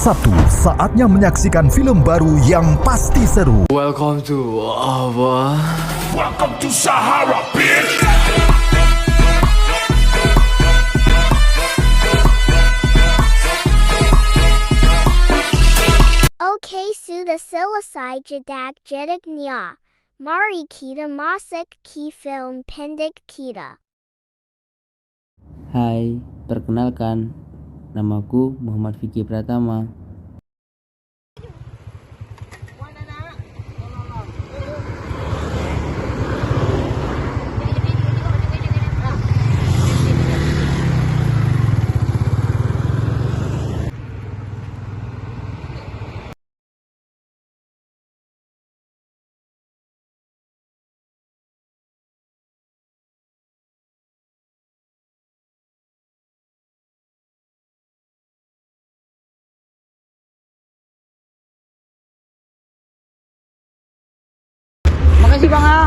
Sabtu, saatnya menyaksikan film baru yang pasti seru. Welcome to apa? Welcome to Sahara, bitch. Okay, sudah selesai jedak jedaknya. Mari kita masuk ke film pendek kita. Hai, perkenalkan, namaku Muhammad Fikri Pratama. Makasih Bang A.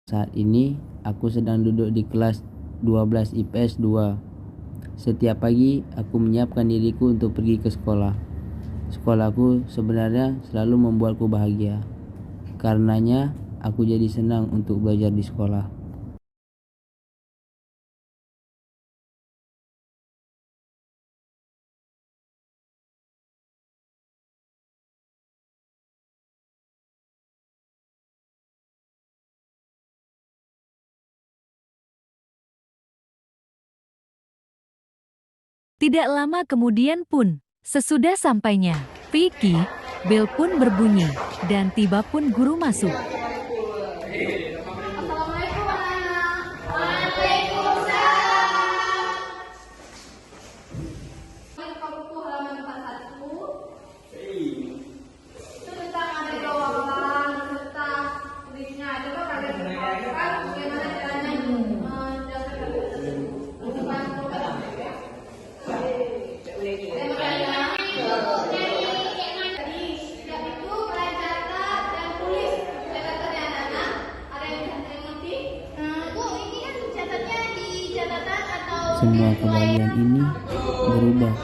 Saat ini aku sedang duduk di kelas 12 IPS 2. Setiap pagi aku menyiapkan diriku untuk pergi ke sekolah. Sekolahku sebenarnya selalu membuatku bahagia. Karenanya aku jadi senang untuk belajar di sekolah. Tidak lama kemudian pun, sesudah sampainya, Vicky, bel pun berbunyi, dan tiba pun guru masuk. Ini kan catatannya di catatan atau Semua kebahagiaan ini berubah